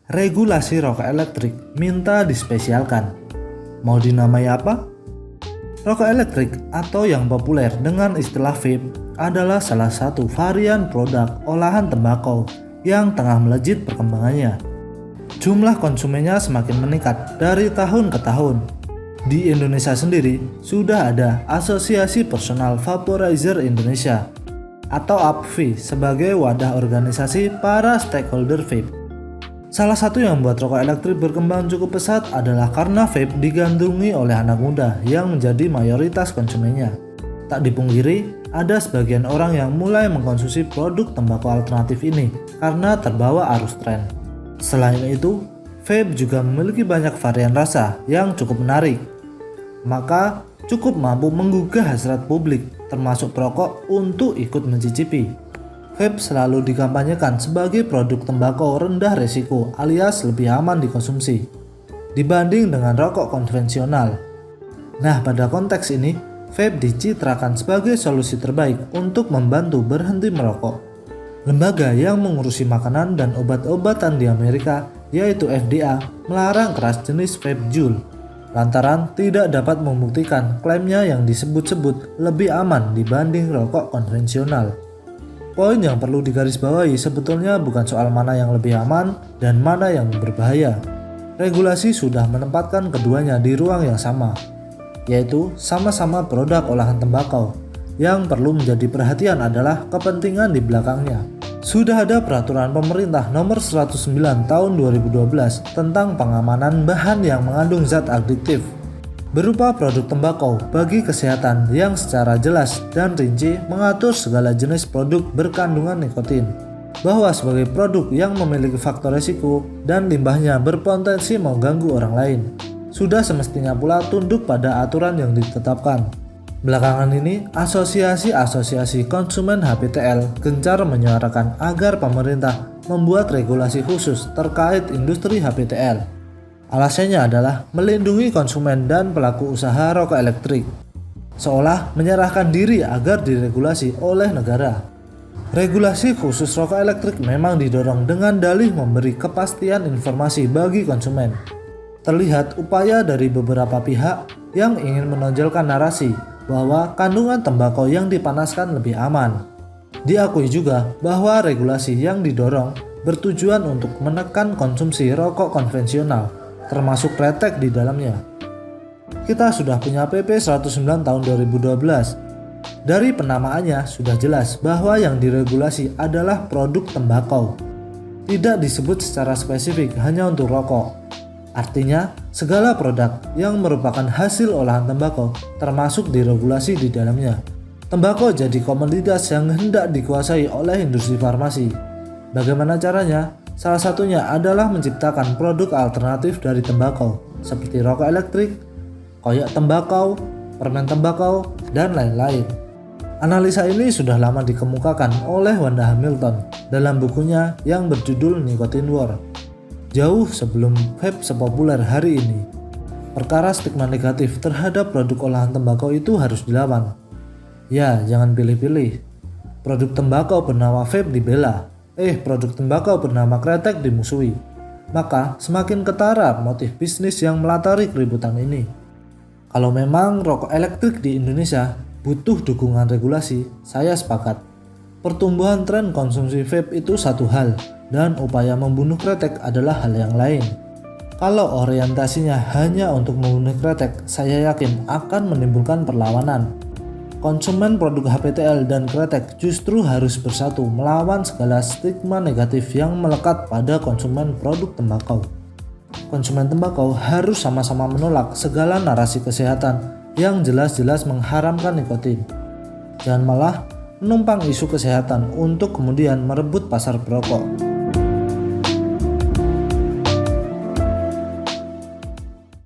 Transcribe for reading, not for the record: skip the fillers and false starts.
Regulasi rokok elektrik minta dispesialkan. Mau dinamai apa? Rokok elektrik atau yang populer dengan istilah vape adalah salah satu varian produk olahan tembakau yang tengah melejit perkembangannya. Jumlah konsumennya semakin meningkat dari tahun ke tahun. Di Indonesia sendiri sudah ada Asosiasi Personal Vaporizer Indonesia atau APVI sebagai wadah organisasi para stakeholder vape. Salah satu yang membuat rokok elektrik berkembang cukup pesat adalah karena vape digandrungi oleh anak muda yang menjadi mayoritas konsumennya. Tak dipungkiri, ada sebagian orang yang mulai mengkonsumsi produk tembakau alternatif ini karena terbawa arus tren. Selain itu, vape juga memiliki banyak varian rasa yang cukup menarik. Maka cukup mampu menggugah hasrat publik termasuk perokok untuk ikut mencicipi. Vape selalu dikampanyekan sebagai produk tembakau rendah risiko alias lebih aman dikonsumsi dibanding dengan rokok konvensional. Nah, pada konteks ini, vape dicitrakan sebagai solusi terbaik untuk membantu berhenti merokok. Lembaga yang mengurusi makanan dan obat-obatan di Amerika, yaitu FDA, melarang keras jenis vape Juul lantaran tidak dapat membuktikan klaimnya yang disebut-sebut lebih aman dibanding rokok konvensional. Poin yang perlu digarisbawahi sebetulnya bukan soal mana yang lebih aman dan mana yang berbahaya. Regulasi sudah menempatkan keduanya di ruang yang sama, yaitu sama-sama produk olahan tembakau. Yang perlu menjadi perhatian adalah kepentingan di belakangnya. Sudah ada peraturan pemerintah nomor 109 tahun 2012 tentang pengamanan bahan yang mengandung zat adiktif berupa produk tembakau bagi kesehatan yang secara jelas dan rinci mengatur segala jenis produk berkandungan nikotin, bahwa sebagai produk yang memiliki faktor risiko dan limbahnya berpotensi mengganggu orang lain, sudah semestinya pula tunduk pada aturan yang ditetapkan. Belakangan ini, asosiasi konsumen HPTL gencar menyuarakan agar pemerintah membuat regulasi khusus terkait industri HPTL. Alasannya adalah melindungi konsumen dan pelaku usaha rokok elektrik, seolah menyerahkan diri agar diregulasi oleh negara. Regulasi khusus rokok elektrik memang didorong dengan dalih memberi kepastian informasi bagi konsumen. Terlihat upaya dari beberapa pihak yang ingin menonjolkan narasi bahwa kandungan tembakau yang dipanaskan lebih aman. Diakui juga bahwa regulasi yang didorong bertujuan untuk menekan konsumsi rokok konvensional, termasuk kretek di dalamnya. Kita sudah punya PP 109 tahun 2012. Dari penamaannya sudah jelas bahwa yang diregulasi adalah produk tembakau. Tidak disebut secara spesifik hanya untuk rokok. Artinya, segala produk yang merupakan hasil olahan tembakau termasuk diregulasi di dalamnya. Tembakau jadi komoditas yang hendak dikuasai oleh industri farmasi. Bagaimana caranya? Salah satunya adalah menciptakan produk alternatif dari tembakau, seperti rokok elektrik, koyak tembakau, permen tembakau, dan lain-lain. Analisa ini sudah lama dikemukakan oleh Wanda Hamilton dalam bukunya yang berjudul Nicotine War. Jauh sebelum vape sepopuler hari ini, perkara stigma negatif terhadap produk olahan tembakau itu harus dilawan. Ya, jangan pilih-pilih. Produk tembakau bernama vape dibela, produk tembakau bernama kretek dimusuhi. Maka semakin ketara motif bisnis yang melatari keributan ini. Kalau memang rokok elektrik di Indonesia butuh dukungan regulasi, saya sepakat. Pertumbuhan tren konsumsi vape itu satu hal, dan upaya membunuh kretek adalah hal yang lain. Kalau orientasinya hanya untuk membunuh kretek, saya yakin akan menimbulkan perlawanan. Konsumen produk HPTL dan kretek justru harus bersatu melawan segala stigma negatif yang melekat pada konsumen produk tembakau. Konsumen tembakau harus sama-sama menolak segala narasi kesehatan yang jelas-jelas mengharamkan nikotin. Jangan malah menumpang isu kesehatan untuk kemudian merebut pasar perokok.